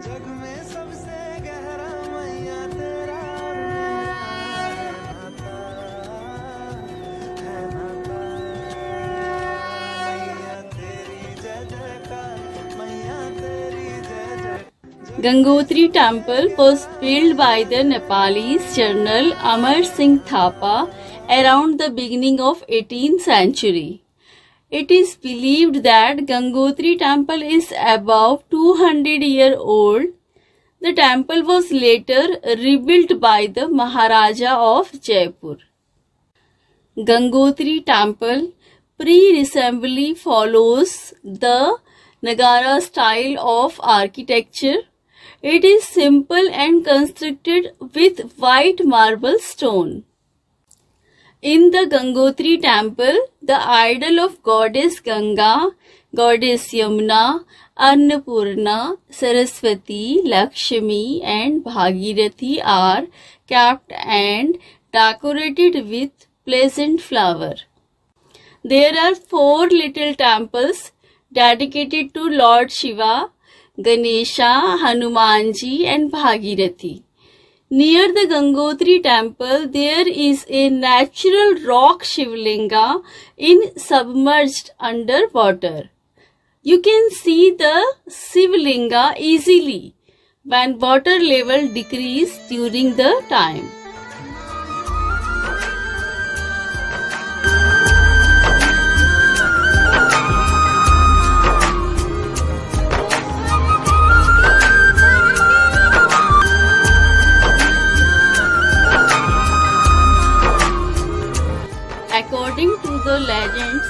जग में सबसे गहरा मैया तेरा और मेरा है नाता मैया तेरी जय जयकार मैया तेरी जय जय। Gangotri temple was built by the Nepalese General Amar Singh Thapa around the beginning of 18th century. It is believed that Gangotri temple is above 200 years old. The temple was later rebuilt by the Maharaja of Jaipur. Gangotri temple pre-assembly follows the Nagara style of architecture. It is simple and constructed with white marble stone. In the Gangotri temple, the idol of goddess Ganga, goddess Yamuna, Annapurna, Saraswati, Lakshmi and Bhagirathi are kept and decorated with pleasant flower. There are 4 little temples dedicated to Lord Shiva, Ganesha, Hanumanji and Bhagirathi. Near the Gangotri temple, there is a natural rock Shivlinga submerged under water. You can see the Shivlinga easily when water level decreases during the time. According to the legends,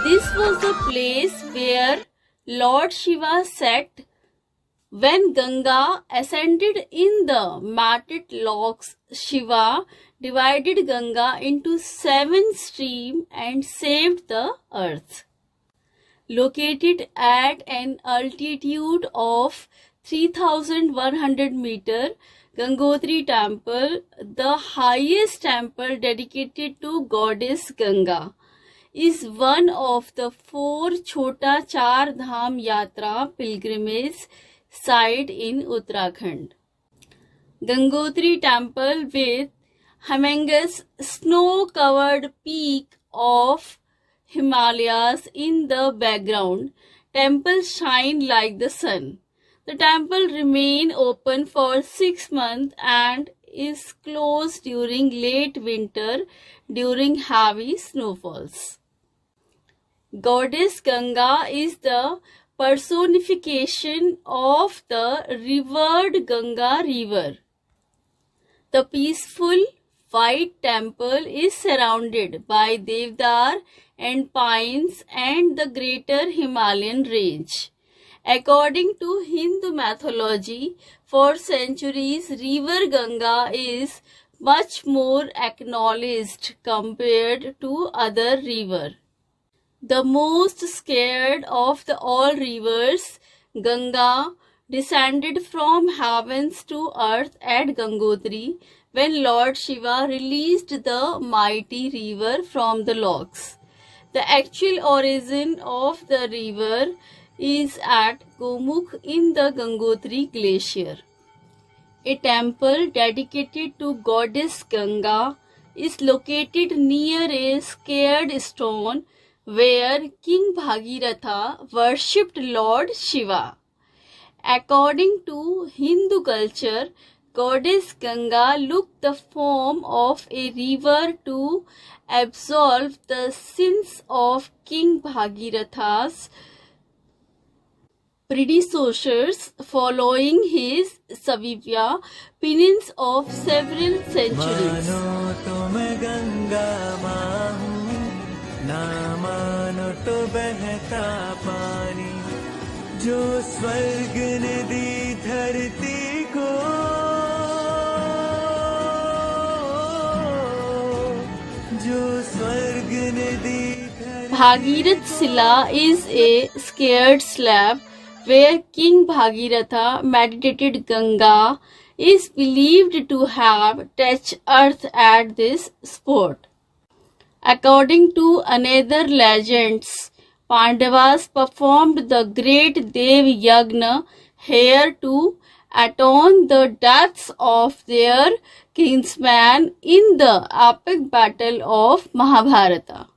this was the place where Lord Shiva sat when Ganga ascended in the matted locks. Shiva divided Ganga into 7 streams and saved the earth. Located at an altitude of 3,100 meters, Gangotri temple, the highest temple dedicated to goddess Ganga, is one of the 4 Chota Char Dham Yatra pilgrimage sites in Uttarakhand. Gangotri temple with humongous snow-covered peak of Himalayas in the background, temple shine like the sun. The temple remains open for 6 months and is closed during late winter during heavy snowfalls. Goddess Ganga is the personification of the revered Ganga river. The peaceful white temple is surrounded by Devdar and pines and the greater Himalayan range. According to Hindu mythology, for centuries, river Ganga is much more acknowledged compared to other rivers. The most scared of all rivers, Ganga, descended from heavens to earth at Gangotri when Lord Shiva released the mighty river from the locks. The actual origin of the river is at Gomukh in the Gangotri glacier. A temple dedicated to goddess Ganga is located near a scared stone where King Bhagiratha worshipped Lord Shiva. According to Hindu culture, goddess Ganga took the form of a river to absolve the sins of King Bhagiratha's predecessors following his Savivya penance of several centuries. मानो तो मैं गंगा माँ हूँ, ना मानो तो बहता पानी, जो स्वर्ग ने दी धरती को, जो स्वर्ग ने दी धरती। Bhagirath Sila is a scared slab where King Bhagiratha meditated. Ganga is believed to have touched earth at this spot. According to another legends, Pandavas performed the great Dev Yagna here to atone the deaths of their kinsmen in the epic battle of Mahabharata.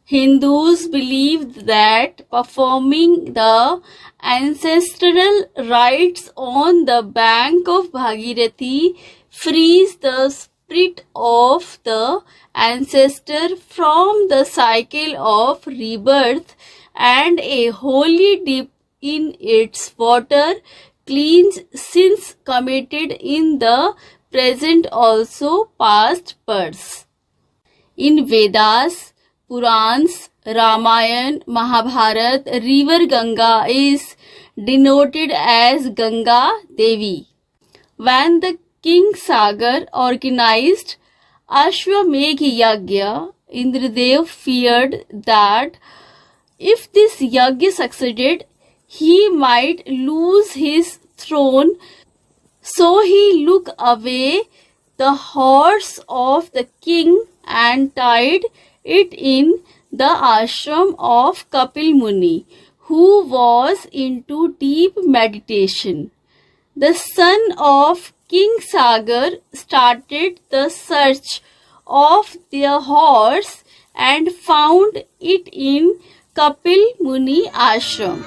Hindus believed that performing the ancestral rites on the bank of Bhagirathi frees the spirit of the ancestor from the cycle of rebirth, and a holy dip in its water cleans sins committed in the present, also past births. In Vedas, Purans, Ramayana, Mahabharata, river Ganga is denoted as Ganga Devi. When the King Sagar organized Ashwamedh Yagya, Indradev feared that if this yagya succeeded, he might lose his throne, so he looked away the horse of the king and tied it in the ashram of Kapil Muni, who was into deep meditation. The son of King Sagar started the search of the horse and found it in Kapil Muni ashram.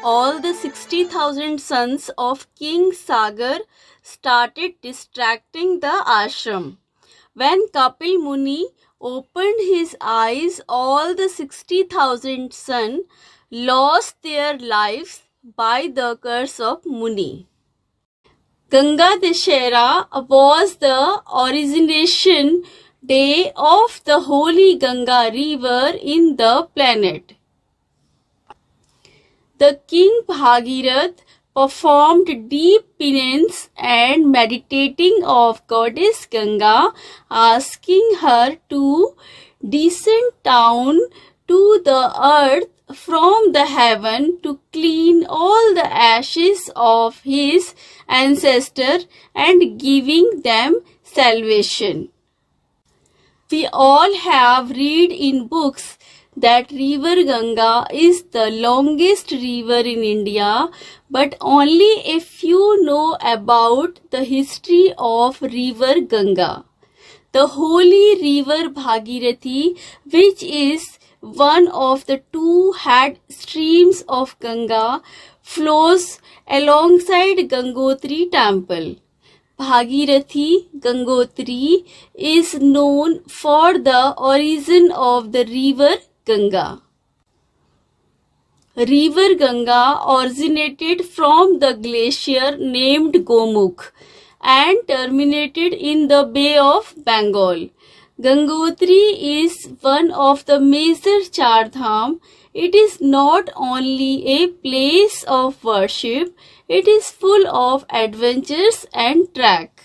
All the 60,000 sons of King Sagar started distracting the ashram. When Kapil Muni opened his eyes, all the 60,000 sons lost their lives by the curse of Muni. Ganga Dashera was the origination day of the holy Ganga river in the planet. The king Bhagirath performed deep penance and meditating of goddess Ganga, asking her to descend down to the earth from the heaven to clean all the ashes of his ancestor and giving them salvation. We all have read in books that river Ganga is the longest river in India, but only a few know about the history of river Ganga. The holy river Bhagirathi, which is one of the two head streams of Ganga, flows alongside Gangotri temple. Bhagirathi Gangotri is known for the origin of the river Ganga. River Ganga originated from the glacier named Gomukh and terminated in the Bay of Bengal. Gangotri is one of the major Char Dham. It is not only a place of worship, it is full of adventures and trek.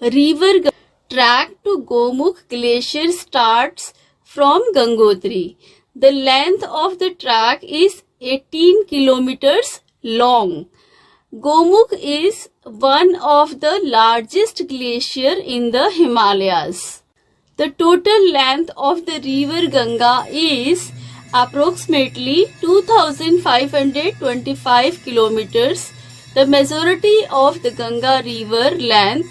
River trek to Gomukh glacier starts from Gangotri. The length of the track is 18 kilometers long. Gomukh is one of the largest glacier in the Himalayas. The total length of the river Ganga is approximately 2,525 kilometers. The majority of the Ganga river length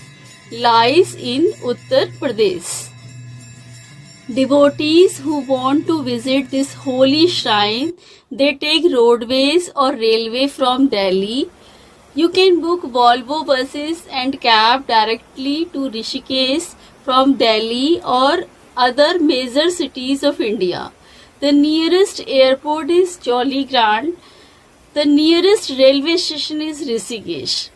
lies in Uttar Pradesh. Devotees who want to visit this holy shrine, they take roadways or railway from Delhi. You can book Volvo buses and cab directly to Rishikesh from Delhi or other major cities of India. The nearest airport is Jollygrant. The nearest railway station is Rishikesh.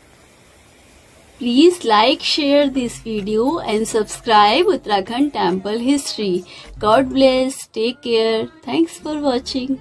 Please like, share this video and subscribe Uttarakhand Temple History. God bless. Take care. Thanks for watching.